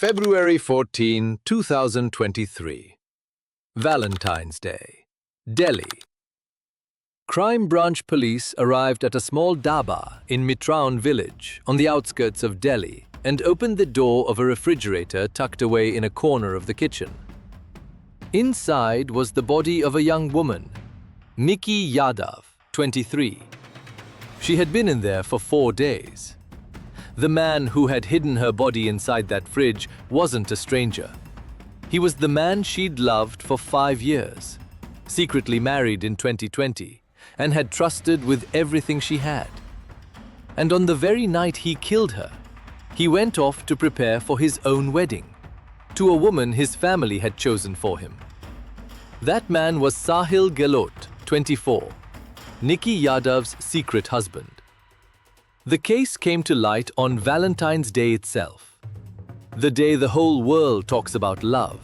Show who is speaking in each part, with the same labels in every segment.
Speaker 1: February 14, 2023. Valentine's Day. Delhi. Crime branch police arrived at a small dhaba in Mitraon village on the outskirts of Delhi and opened the door of a refrigerator tucked away in a corner of the kitchen. Inside was the body of a young woman, Nikki Yadav, 23. She had been in there for 4 days. The man who had hidden her body inside that fridge wasn't a stranger. He was the man she'd loved for 5 years, secretly married in 2020, and had trusted with everything she had. And on the very night he killed her, he went off to prepare for his own wedding, to a woman his family had chosen for him. That man was Sahil Gehlot, 24, Nikki Yadav's secret husband. The case came to light on Valentine's Day itself, the day the whole world talks about love.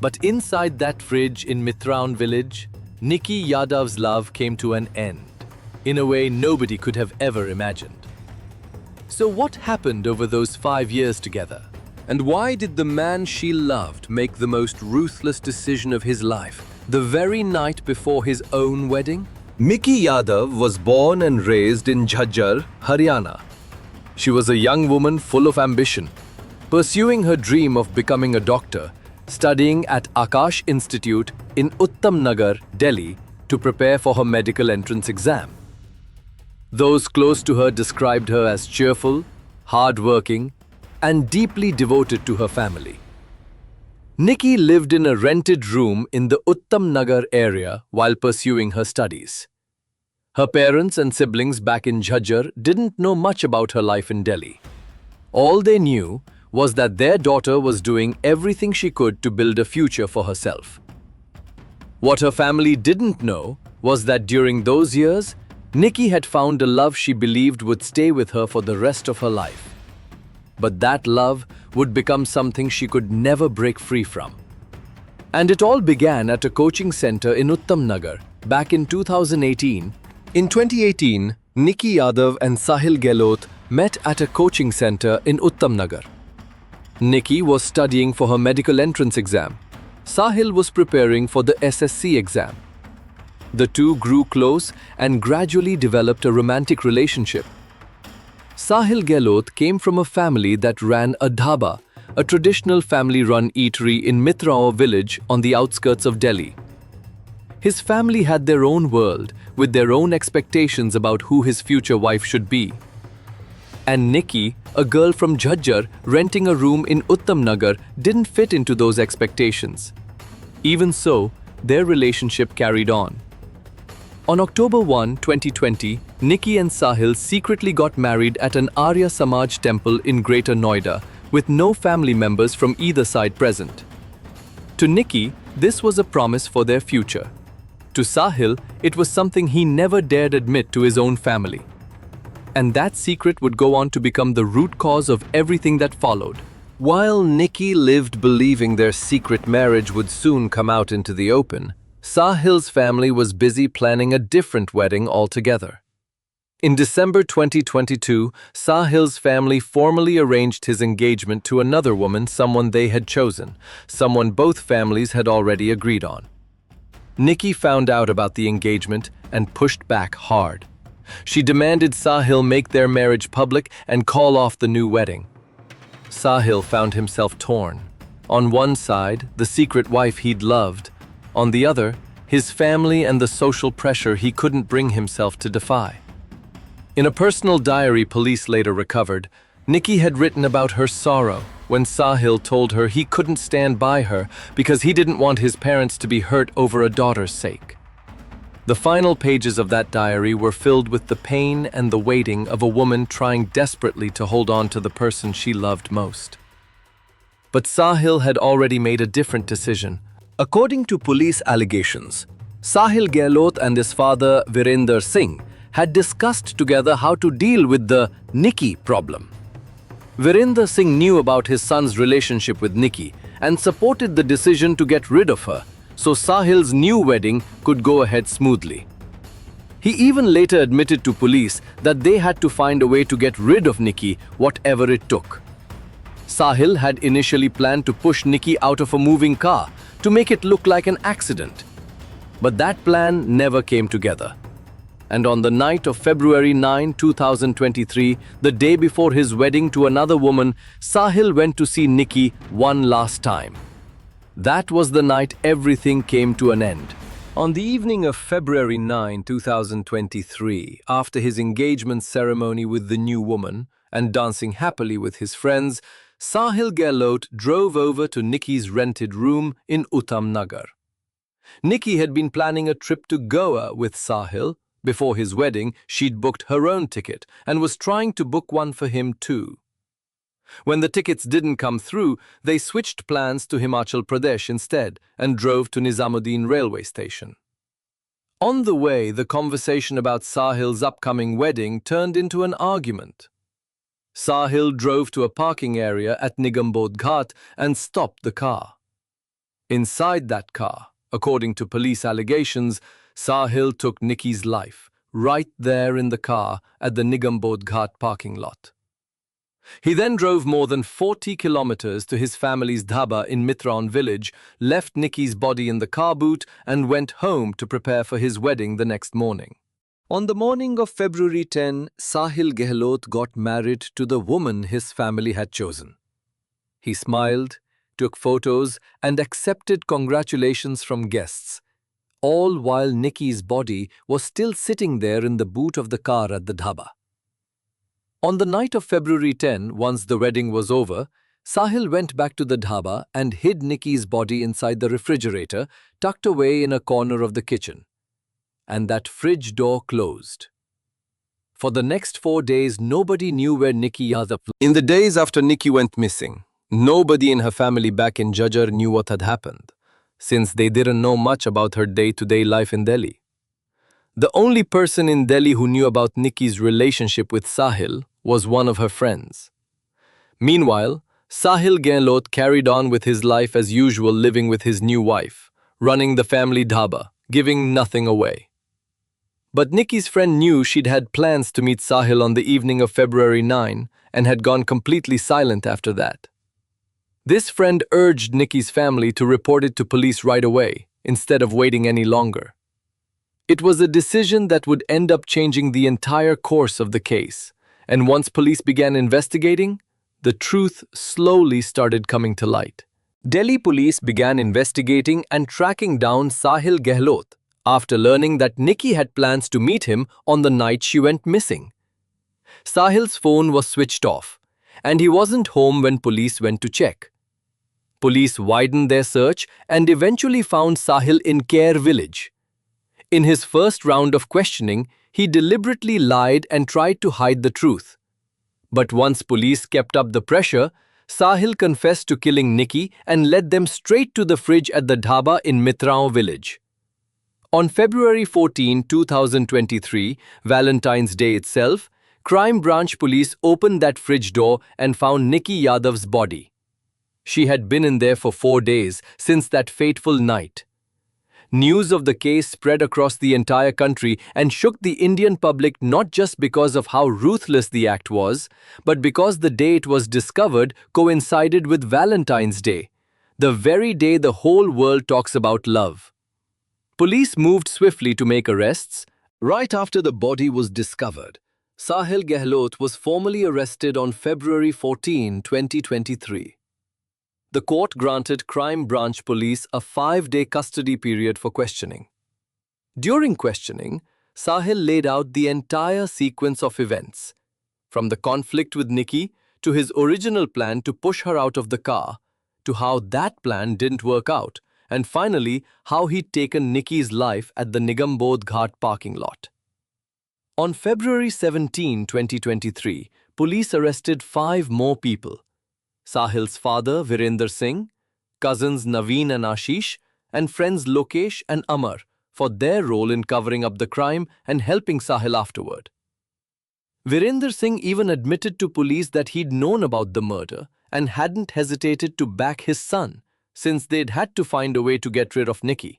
Speaker 1: But inside that fridge in Mitraon village, Nikki Yadav's love came to an end, in a way nobody could have ever imagined. So what happened over those 5 years together? And why did the man she loved make the most ruthless decision of his life, the very night before his own wedding? Nikki Yadav was born and raised in Jhajjar, Haryana. She was a young woman full of ambition, pursuing her dream of becoming a doctor, studying at Akash Institute in Uttam Nagar, Delhi, to prepare for her medical entrance exam. Those close to her described her as cheerful, hard-working, and deeply devoted to her family. Nikki lived in a rented room in the Uttam Nagar area while pursuing her studies. Her parents and siblings back in Jhajjar didn't know much about her life in Delhi. All they knew was that their daughter was doing everything she could to build a future for herself. What her family didn't know was that during those years, Nikki had found a love she believed would stay with her for the rest of her life. But that love would become something she could never break free from. And it all began at a coaching center in Uttam Nagar back in 2018. In 2018, Nikki Yadav and Sahil Gehlot met at a coaching center in Uttam Nagar. Nikki was studying for her medical entrance exam. Sahil was preparing for the SSC exam. The two grew close and gradually developed a romantic relationship. Sahil Gehlot came from a family that ran a dhaba, a traditional family-run eatery in Mitraon village on the outskirts of Delhi. His family had their own world, with their own expectations about who his future wife should be. And Nikki, a girl from Jhajjar renting a room in Uttam Nagar, didn't fit into those expectations. Even so, their relationship carried on. On October 1, 2020, Nikki and Sahil secretly got married at an Arya Samaj temple in Greater Noida, with no family members from either side present. To Nikki, this was a promise for their future. To Sahil, it was something he never dared admit to his own family. And that secret would go on to become the root cause of everything that followed. While Nikki lived believing their secret marriage would soon come out into the open, Sahil's family was busy planning a different wedding altogether. In December 2022, Sahil's family formally arranged his engagement to another woman, someone they had chosen, someone both families had already agreed on. Nikki found out about the engagement and pushed back hard. She demanded Sahil make their marriage public and call off the new wedding. Sahil found himself torn. On one side, the secret wife he'd loved. On the other, his family and the social pressure he couldn't bring himself to defy. In a personal diary police later recovered, Nikki had written about her sorrow when Sahil told her he couldn't stand by her because he didn't want his parents to be hurt over a daughter's sake. The final pages of that diary were filled with the pain and the waiting of a woman trying desperately to hold on to the person she loved most. But Sahil had already made a different decision. According to police allegations, Sahil Gehlot and his father Virender Singh had discussed together how to deal with the Nikki problem. Virender Singh knew about his son's relationship with Nikki and supported the decision to get rid of her, so Sahil's new wedding could go ahead smoothly. He even later admitted to police that they had to find a way to get rid of Nikki, whatever it took. Sahil had initially planned to push Nikki out of a moving car to make it look like an accident. But that plan never came together. And on the night of February 9, 2023, the day before his wedding to another woman, Sahil went to see Nikki one last time. That was the night everything came to an end. On the evening of February 9, 2023, after his engagement ceremony with the new woman and dancing happily with his friends, Sahil Gehlot drove over to Nikki's rented room in Uttam Nagar. Nikki had been planning a trip to Goa with Sahil. Before his wedding, she'd booked her own ticket and was trying to book one for him too. When the tickets didn't come through, they switched plans to Himachal Pradesh instead and drove to Nizamuddin railway station. On the way, the conversation about Sahil's upcoming wedding turned into an argument. Sahil drove to a parking area at Nigambodh Ghat and stopped the car. Inside that car, according to police allegations, Sahil took Nikki's life right there in the car at the Nigambodh Ghat parking lot. He then drove more than 40 kilometers to his family's dhaba in Mitraon village, left Nikki's body in the car boot and went home to prepare for his wedding the next morning. On the morning of February 10, Sahil Gehlot got married to the woman his family had chosen. He smiled, took photos and accepted congratulations from guests, all while Nikki's body was still sitting there in the boot of the car at the dhaba. On the night of February 10, once the wedding was over, Sahil went back to the dhaba and hid Nikki's body inside the refrigerator, tucked away in a corner of the kitchen. And that fridge door closed. For the next 4 days, nobody knew where Nikki Yadav was. In the days after Nikki went missing, nobody in her family back in Jajjar knew what had happened, since they didn't know much about her day-to-day life in Delhi. The only person in Delhi who knew about Nikki's relationship with Sahil was one of her friends. Meanwhile, Sahil Gehlot carried on with his life as usual, living with his new wife, running the family dhaba, giving nothing away. But Nikki's friend knew she'd had plans to meet Sahil on the evening of February 9 and had gone completely silent after that. This friend urged Nikki's family to report it to police right away, instead of waiting any longer. It was a decision that would end up changing the entire course of the case, and once police began investigating, the truth slowly started coming to light. Delhi police began investigating and tracking down Sahil Gehlot after learning that Nikki had plans to meet him on the night she went missing. Sahil's phone was switched off, and he wasn't home when police went to check. Police widened their search and eventually found Sahil in Kher village. In his first round of questioning, he deliberately lied and tried to hide the truth. But once police kept up the pressure, Sahil confessed to killing Nikki and led them straight to the fridge at the dhaba in Mitraon village. On February 14, 2023, Valentine's Day itself, Crime Branch police opened that fridge door and found Nikki Yadav's body. She had been in there for 4 days since that fateful night. News of the case spread across the entire country and shook the Indian public, not just because of how ruthless the act was, but because the day it was discovered coincided with Valentine's Day, the very day the whole world talks about love. Police moved swiftly to make arrests. Right after the body was discovered, Sahil Gehlot was formally arrested on February 14, 2023. The court granted Crime Branch police a 5-day custody period for questioning. During questioning, Sahil laid out the entire sequence of events, from the conflict with Nikki to his original plan to push her out of the car, to how that plan didn't work out, and finally, how he'd taken Nikki's life at the Nigambodh Ghat parking lot. On February 17, 2023, police arrested 5 more people. Sahil's father, Virender Singh, cousins Naveen and Ashish, and friends Lokesh and Amar for their role in covering up the crime and helping Sahil afterward. Virender Singh even admitted to police that he'd known about the murder and hadn't hesitated to back his son, since they'd had to find a way to get rid of Nikki.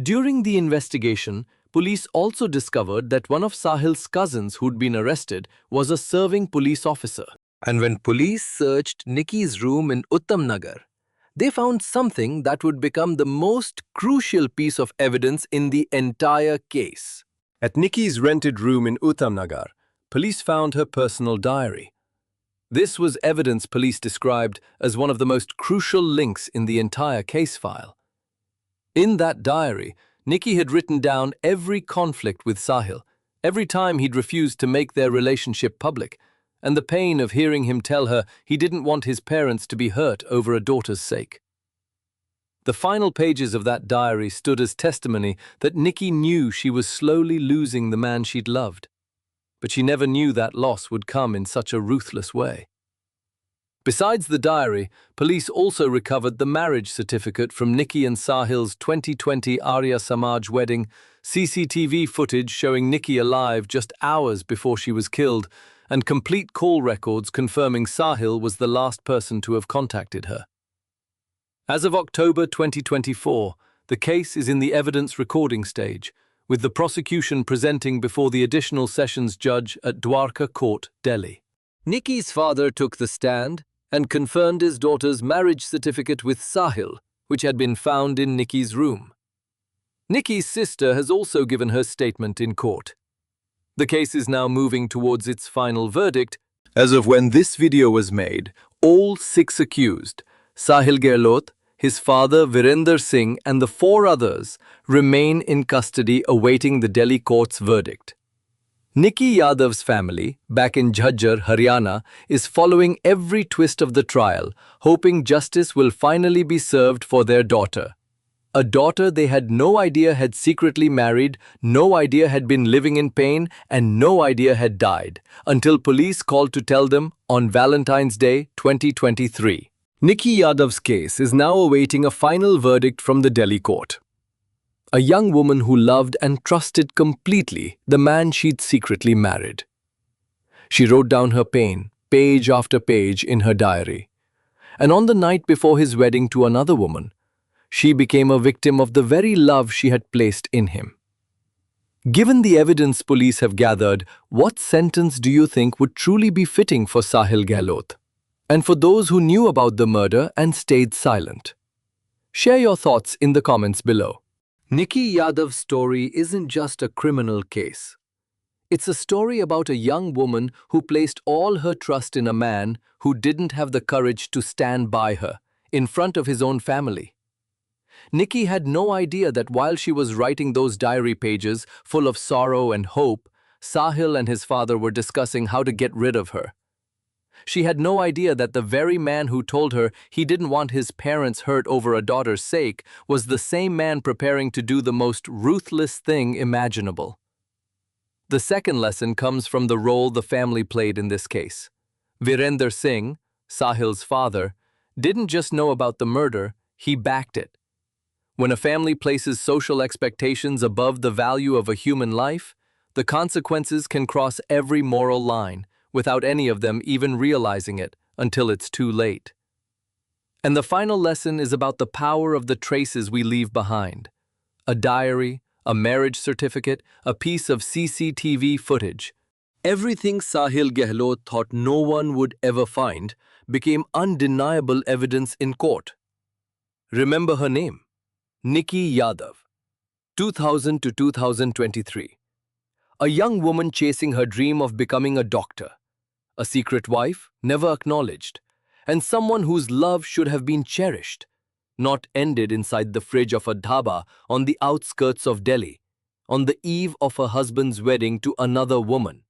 Speaker 1: During the investigation, police also discovered that one of Sahil's cousins who'd been arrested was a serving police officer. And when police searched Nikki's room in Uttamnagar, they found something that would become the most crucial piece of evidence in the entire case. At Nikki's rented room in Uttamnagar, police found her personal diary. This was evidence police described as one of the most crucial links in the entire case file. In that diary, Nikki had written down every conflict with Sahil, every time he'd refused to make their relationship public, and the pain of hearing him tell her he didn't want his parents to be hurt over a daughter's sake. The final pages of that diary stood as testimony that Nikki knew she was slowly losing the man she'd loved, but she never knew that loss would come in such a ruthless way. Besides the diary, police also recovered the marriage certificate from Nikki and Sahil's 2020 Arya Samaj wedding, CCTV footage showing Nikki alive just hours before she was killed, and complete call records confirming Sahil was the last person to have contacted her. As of October 2024, the case is in the evidence recording stage, with the prosecution presenting before the additional sessions judge at Dwarka Court, Delhi. Nikki's father took the stand and confirmed his daughter's marriage certificate with Sahil, which had been found in Nikki's room. Nikki's sister has also given her statement in court. The case is now moving towards its final verdict. As of when this video was made, all 6 accused, Sahil Gehlot, his father Virender Singh and the 4 others, remain in custody awaiting the Delhi court's verdict. Nikki Yadav's family, back in Jhajjar, Haryana, is following every twist of the trial, hoping justice will finally be served for their daughter. A daughter they had no idea had secretly married, no idea had been living in pain, and no idea had died, until police called to tell them on Valentine's Day 2023. Nikki Yadav's case is now awaiting a final verdict from the Delhi court. A young woman who loved and trusted completely the man she'd secretly married. She wrote down her pain, page after page, in her diary. And on the night before his wedding to another woman, she became a victim of the very love she had placed in him. Given the evidence police have gathered, what sentence do you think would truly be fitting for Sahil Gehlot? And for those who knew about the murder and stayed silent? Share your thoughts in the comments below. Nikki Yadav's story isn't just a criminal case. It's a story about a young woman who placed all her trust in a man who didn't have the courage to stand by her, in front of his own family. Nikki had no idea that while she was writing those diary pages full of sorrow and hope, Sahil and his father were discussing how to get rid of her. She had no idea that the very man who told her he didn't want his parents hurt over a daughter's sake was the same man preparing to do the most ruthless thing imaginable. The second lesson comes from the role the family played in this case. Virender Singh, Sahil's father, didn't just know about the murder, he backed it. When a family places social expectations above the value of a human life, the consequences can cross every moral line, without any of them even realizing it until it's too late. And the final lesson is about the power of the traces we leave behind. A diary, a marriage certificate, a piece of CCTV footage. Everything Sahil Gehlot thought no one would ever find became undeniable evidence in court. Remember her name? Nikki Yadav, 2000 to 2023. A young woman chasing her dream of becoming a doctor. A secret wife, never acknowledged, and someone whose love should have been cherished, not ended inside the fridge of a dhaba on the outskirts of Delhi, on the eve of her husband's wedding to another woman.